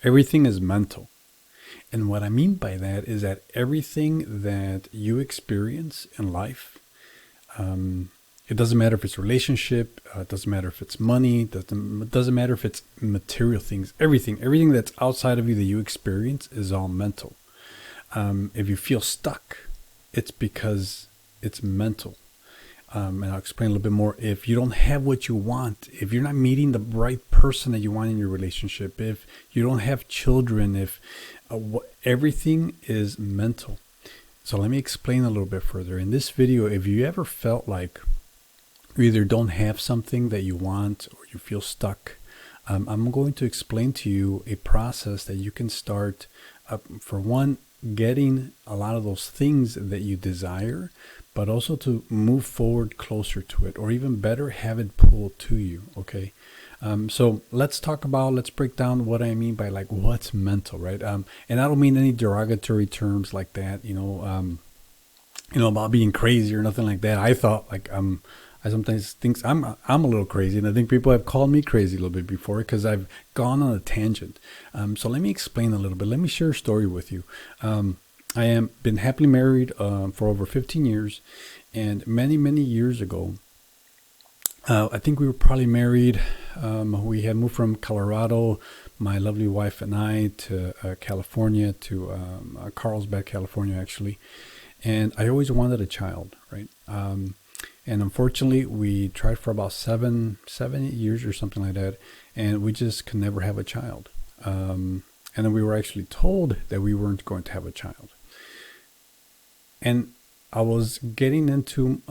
Everything is mental. And what I mean by that is that everything that you experience in life, um, it doesn't matter if it's relationship, it doesn't matter if it's money, it doesn't matter if it's material things. Everything that's outside of you that you experience is all mental. If you feel stuck, it's because it's mental. And I'll explain a little bit more. If you don't have what you want, if you're not meeting the right person that you want in your relationship, if you don't have children, if everything is mental. So let me explain a little bit further. In this video, if you ever felt like you either don't have something that you want or you feel stuck, I'm going to explain to you a process that you can start, for one, getting a lot of those things that you desire, but also to move forward closer to it, or even better, have it pull to you. Okay. So let's break down what I mean by like what's mental, right? And I don't mean any derogatory terms like that, about being crazy or nothing like that. I thought like, I sometimes think I'm a little crazy, and I think people have called me crazy a little bit before because I've gone on a tangent. So let me explain a little bit. Let me share a story with you. I am been happily married for over 15 years, and many years ago, I think we were probably married. We had moved from Colorado, my lovely wife and I, to California, to Carlsbad, California, actually. And I always wanted a child, right? And unfortunately, we tried for about seven, 8 years or something like that, and we just could never have a child. And then we were actually told that we weren't going to have a child. And I was getting into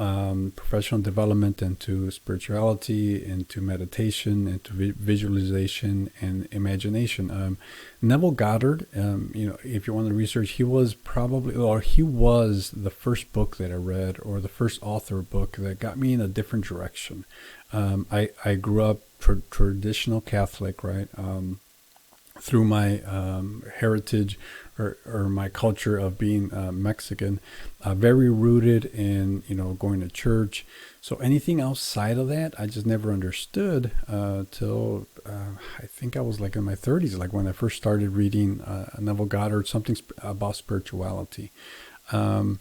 professional development, into spirituality, into meditation, into visualization and imagination. Neville Goddard, if you want to research, he was the first book that I read, or the first author book that got me in a different direction. I grew up traditional Catholic, right? Through my heritage or my culture of being Mexican, very rooted in, going to church. So anything outside of that, I just never understood till I think I was like in my 30s, like when I first started reading Neville Goddard, something about spirituality. And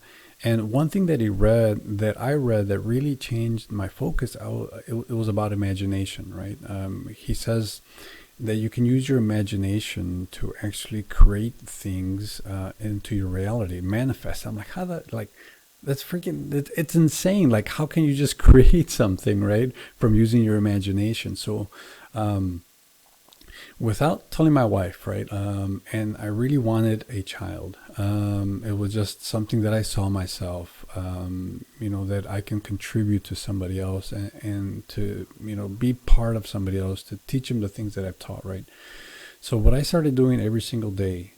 one thing that I read that really changed my focus, it was about imagination, right? He says that you can use your imagination to actually create things into your reality, manifest. I'm like, that's freaking, it's insane. Like, how can you just create something, right, from using your imagination? So, without telling my wife, right, and I really wanted a child. It was just something that I saw myself, that I can contribute to somebody else, and to, be part of somebody else, to teach them the things that I've taught, right? So what I started doing every single day,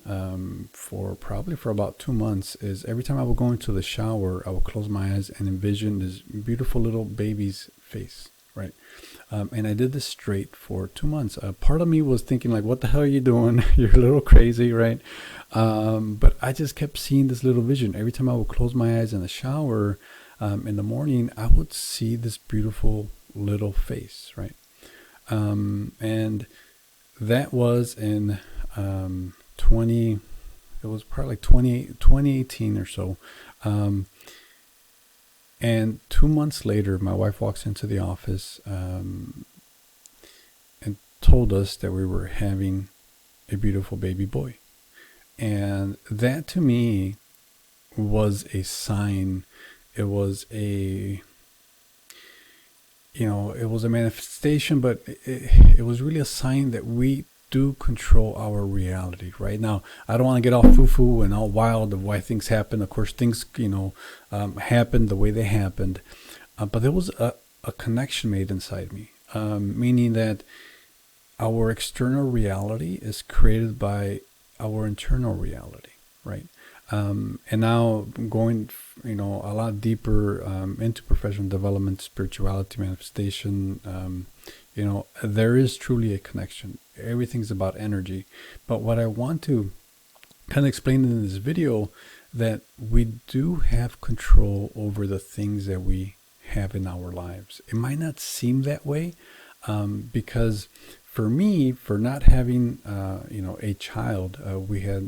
for about 2 months, is every time I would go into the shower, I would close my eyes and envision this beautiful little baby's face, right? And I did this straight for 2 months. Part of me was thinking like, what the hell are you doing? You're a little crazy, right? But I just kept seeing this little vision. Every time I would close my eyes in the shower, in the morning, I would see this beautiful little face, right? And that was in 20, it was probably like 2018 or so. And 2 months later, my wife walks into the office and told us that we were having a beautiful baby boy. And that to me was a sign. It was a manifestation, but it was really a sign that we do control our reality. Right now, I don't want to get all foo-foo and all wild of why things happen. Of course, things, happened the way they happened. But there was a connection made inside me, meaning that our external reality is created by our internal reality, right? And now going, a lot deeper into professional development, spirituality, manifestation, there is truly a connection. Everything's about energy. But what I want to kind of explain in this video, that we do have control over the things that we have in our lives. It might not seem that way, because for me, for not having, a child, we had,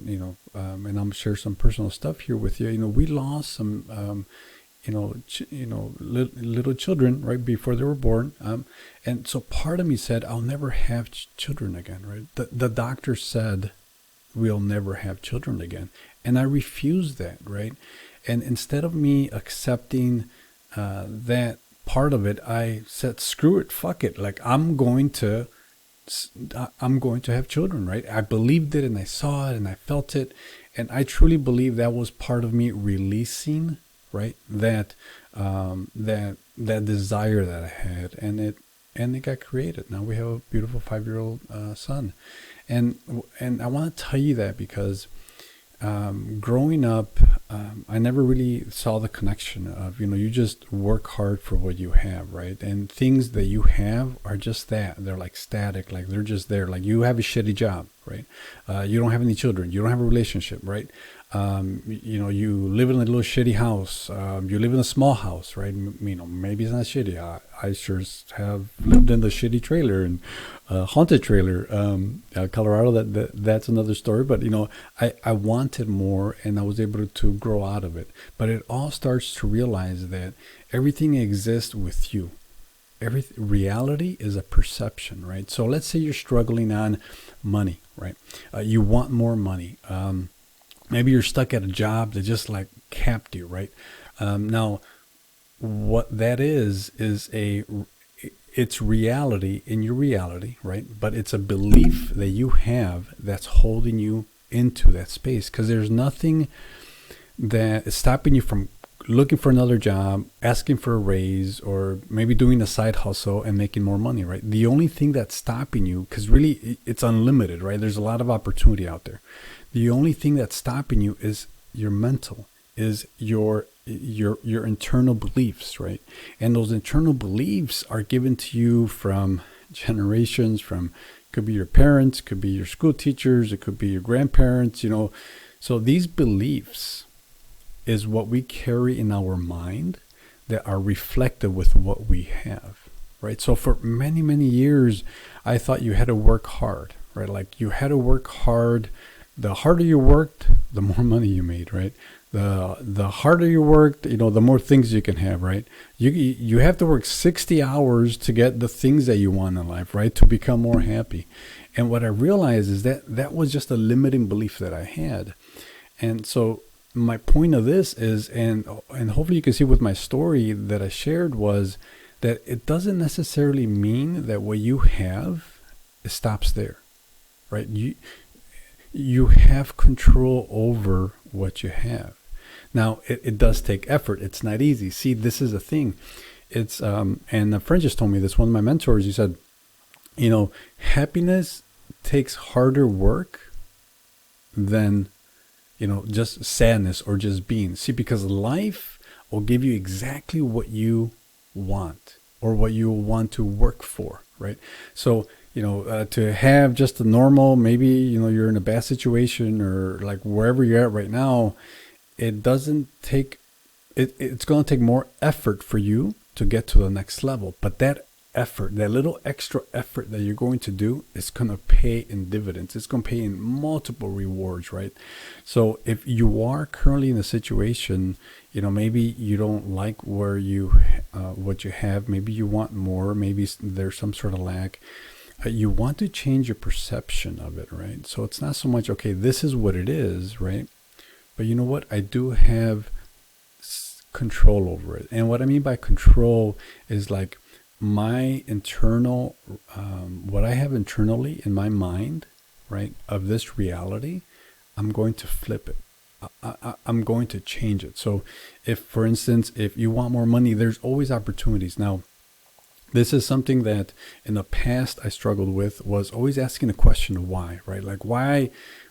and I'm share some personal stuff here with you. We lost some, little children right before they were born. And so part of me said, I'll never have children again, right? The doctor said, we'll never have children again. And I refused that, right? And instead of me accepting that part of it, I said, screw it, fuck it. Like, I'm going to have children, right? I believed it and I saw it and I felt it. And I truly believe that was part of me releasing, right? That desire that I had, and it got created. Now we have a beautiful 5-year-old son. And I want to tell you that because growing up, I never really saw the connection of, you just work hard for what you have, right? And things that you have are just that. They're like static, like they're just there. Like you have a shitty job, right? You don't have any children. You don't have a relationship, right? You live in a little shitty house. You live in a small house, right? Maybe it's not shitty. I sure have lived in the shitty trailer and haunted trailer, Colorado. That's another story. But I wanted more, and I was able to grow out of it. But it all starts to realize that everything exists with you. Reality is a perception, right? So let's say you're struggling on money, right? You want more money. Maybe you're stuck at a job that just like capped you, right? Now, what that is it's reality in your reality, right? But it's a belief that you have that's holding you into that space, because there's nothing that is stopping you from looking for another job, asking for a raise, or maybe doing a side hustle and making more money, right? The only thing that's stopping you, because really it's unlimited, right? There's a lot of opportunity out there. The only thing that's stopping you is your mental, is your internal beliefs, right? And those internal beliefs are given to you from generations, could be your parents, could be your school teachers, it could be your grandparents, So these beliefs is what we carry in our mind that are reflected with what we have, right? So for many, many years, I thought you had to work hard, right? Like you had to work hard. The harder you worked, the more money you made, right? The harder you worked, the more things you can have, right? You have to work 60 hours to get the things that you want in life, right? To become more happy. And what I realized is that was just a limiting belief that I had. And so my point of this is, and hopefully you can see with my story that I shared, was that it doesn't necessarily mean that what you have stops there, right? You have control over what you have. Now, it does take effort. It's not easy. See, this is a thing. It's and a friend just told me this. One of my mentors, he said, happiness takes harder work than just sadness or just being. See, because life will give you exactly what you want or what you want to work for, right? So to have just a normal, maybe, you're in a bad situation or like wherever you're at right now, it doesn't take, it's going to take more effort for you to get to the next level. But that effort, that little extra effort that you're going to do is going to pay in dividends. It's going to pay in multiple rewards, right? So if you are currently in a situation, maybe you don't like where what you have, maybe you want more, maybe there's some sort of lack. You want to change your perception of it, right? So it's not so much, okay, this is what it is, right? But you know what? I do have control over it. And what I mean by control is like my internal, what I have internally in my mind, right, of this reality, I'm going to flip it. I'm going to change it. So if, for instance, if you want more money, there's always opportunities. Now, this is something that in the past I struggled with, was always asking the question of why, right? Like why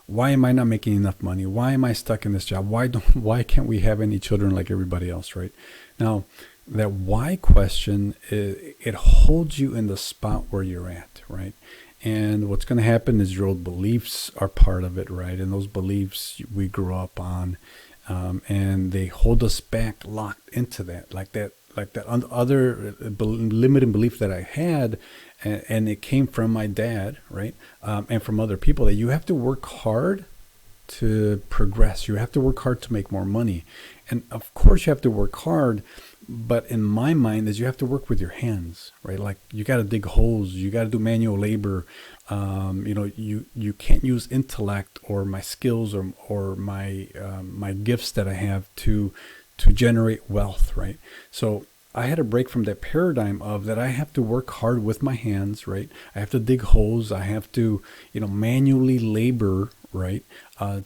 am I not making enough money? Why am I stuck in this job? Why can't we have any children like everybody else, right? Now, that why question, it holds you in the spot where you're at, right? And what's going to happen is your old beliefs are part of it, right? And those beliefs we grew up on, and they hold us back, locked into that, like like that other limiting belief that I had, and it came from my dad, right, and from other people, that you have to work hard to progress. You have to work hard to make more money. And of course you have to work hard, but in my mind is you have to work with your hands, right? Like you got to dig holes, you got to do manual labor. You can't use intellect or my skills or my gifts that I have to generate wealth, right? So I had to break from that paradigm of that I have to work hard with my hands, right? I have to dig holes. I have to, manually labor, right,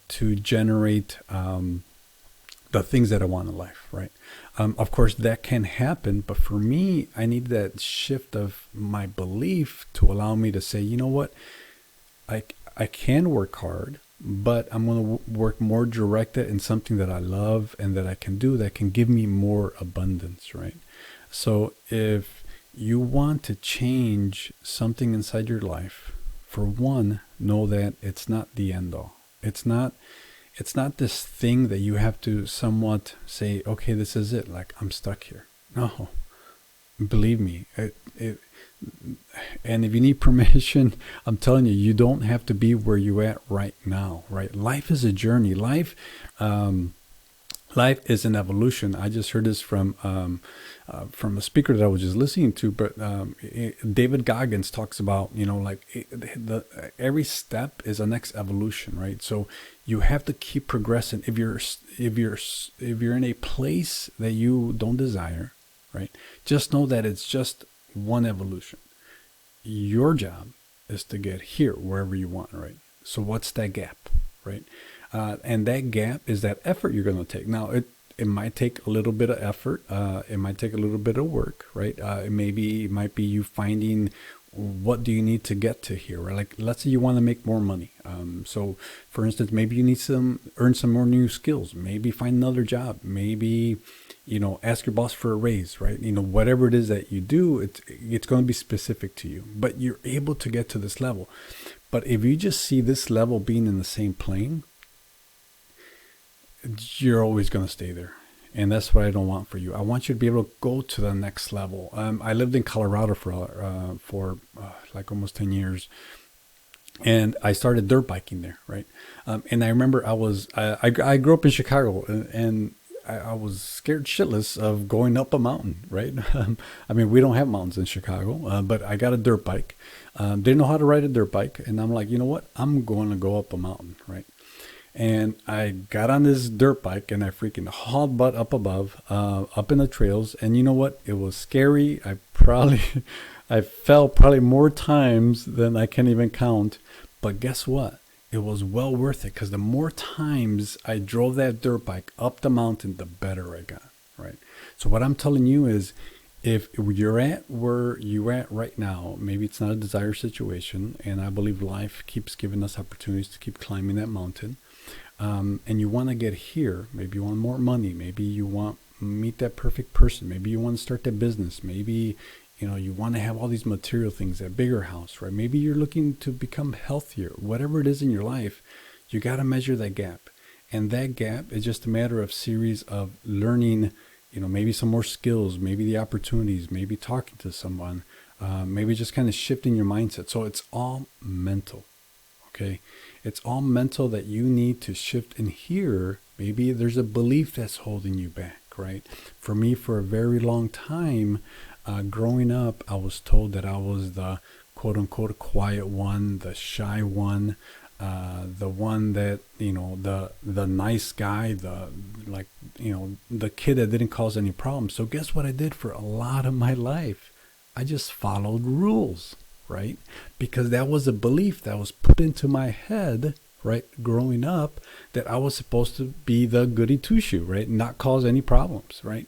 to generate the things that I want in life, right? Of course, that can happen, but for me, I need that shift of my belief to allow me to say, you know what, I can work hard, but I'm going to work more directed in something that I love and that I can do that can give me more abundance, right? So if you want to change something inside your life, for one, know that it's not the end all. It's not this thing that you have to somewhat say, okay, this is it. Like I'm stuck here. No, believe me. And if you need permission, I'm telling you, you don't have to be where you at right now, right? Life is a journey. Life is an evolution. I just heard this from a speaker that I was just listening to, but David Goggins talks about, every step is a next evolution, right? So you have to keep progressing. If you're in a place that you don't desire, right? Just know that it's just one evolution. Your job is to get here wherever you want, right? So what's that gap, right? And that gap is that effort you're going to take. Now, it might take a little bit of effort. It might take a little bit of work, right? It might be you finding what do you need to get to here, right? Like, let's say you want to make more money. So, for instance, maybe you need earn some more new skills. Maybe find another job. Maybe, ask your boss for a raise, right? Whatever it is that you do, it's going to be specific to you. But you're able to get to this level. But if you just see this level being in the same plane, you're always going to stay there. And that's what I don't want for you. I want you to be able to go to the next level. I lived in Colorado for like almost 10 years. And I started dirt biking there, right? And I remember I grew up in Chicago, and I was scared shitless of going up a mountain, right? I mean, we don't have mountains in Chicago, but I got a dirt bike. Didn't know how to ride a dirt bike. And I'm like, you know what? I'm going to go up a mountain, right? And I got on this dirt bike and I freaking hauled butt up above, up in the trails. And you know what? It was scary. I fell probably more times than I can even count. But guess what? It was well worth it, because the more times I drove that dirt bike up the mountain, the better I got, right? So what I'm telling you is, if you're at where you're at right now, maybe it's not a desired situation. And I believe life keeps giving us opportunities to keep climbing that mountain. And you want to get here. Maybe you want more money. Maybe you want to meet that perfect person. Maybe you want to start that business. Maybe, you want to have all these material things, that bigger house, right? Maybe you're looking to become healthier. Whatever it is in your life, you got to measure that gap. And that gap is just a matter of series of learning, maybe some more skills, maybe the opportunities, maybe talking to someone, maybe just kind of shifting your mindset. So it's all mental. Okay. It's all mental that you need to shift in here. Maybe there's a belief that's holding you back, right? For me, for a very long time, growing up, I was told that I was the quote unquote quiet one, the shy one, the one that, the nice guy, the kid that didn't cause any problems. So guess what I did for a lot of my life? I just followed rules. Right? Because that was a belief that was put into my head, right, growing up, that I was supposed to be the goody two-shoe, right, not cause any problems, right?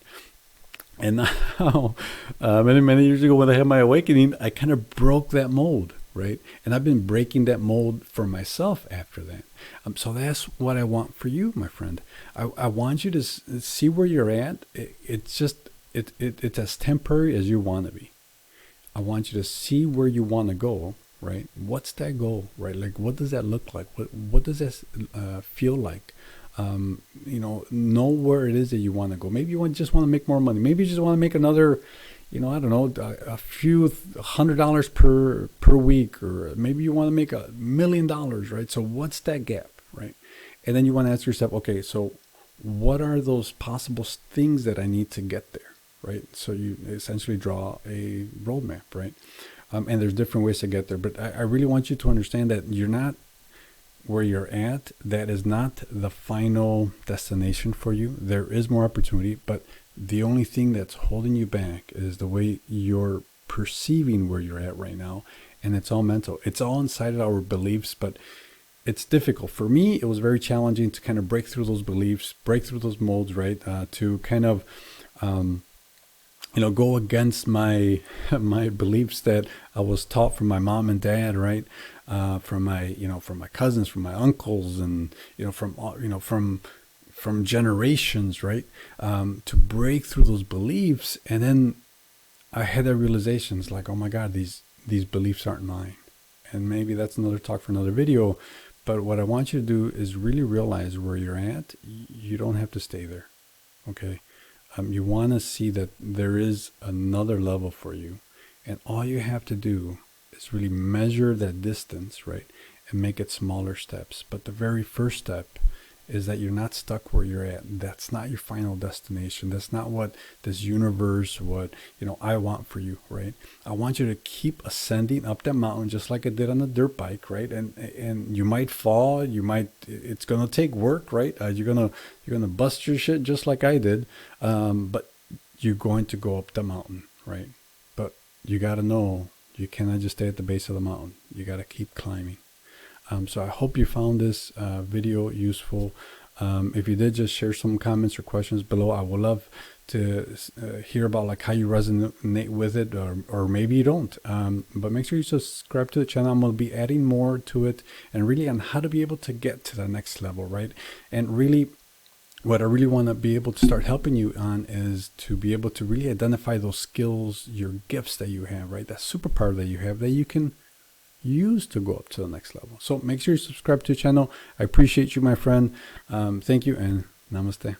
And now, many years ago when I had my awakening, I kind of broke that mold, right? And I've been breaking that mold for myself after that. So that's what I want for you, my friend. I want you to see where you're at. It's as temporary as you want to be. I want you to see where you want to go, right? What's that goal, right? Like, what does that look like? What does that feel like? Know where it is that you want to go. Maybe you just want to make more money. Maybe you just want to make another, I don't know, a few $100 per week, or maybe you want to make $1 million, right? So what's that gap, right? And then you want to ask yourself, okay, so what are those possible things that I need to get there, right? So you essentially draw a roadmap, right? And there's different ways to get there, but I really want you to understand that you're not where you're at. That is not the final destination for you. There is more opportunity, but the only thing that's holding you back is the way you're perceiving where you're at right now. And it's all mental. It's all inside of our beliefs, but it's difficult. For me, it was very challenging to kind of break through those beliefs, break through those molds, right? To kind of, go against my my beliefs that I was taught from my mom and dad, right? From my cousins, from my uncles, and from generations, right? To break through those beliefs, and then I had that realization. It's like, oh my God, these beliefs aren't mine. And maybe that's another talk for another video. But what I want you to do is really realize where you're at. You don't have to stay there, okay? You want to see that there is another level for you. And all you have to do is really measure that distance, right? And make it smaller steps. But the very first step is that you're not stuck where you're at. That's not your final destination. That's not what this universe, what I want for you, right? I want you to keep ascending up that mountain just like I did on the dirt bike, right? And you might fall, it's gonna take work, right? You're gonna bust your shit just like I did, but you're going to go up the mountain, right? But you got to know you cannot just stay at the base of the mountain. You got to keep climbing. So I hope you found this video useful. If you did, just share some comments or questions below. I would love to hear about like how you resonate with it, or maybe you don't. But make sure you subscribe to the channel. I'm going to be adding more to it, and really on how to be able to get to the next level, right? And really, what I really want to be able to start helping you on is to be able to really identify those skills, your gifts that you have, right? That superpower that you have that you can use to go up to the next level. So make sure you subscribe to the channel. I appreciate you, my friend. Thank you, and namaste.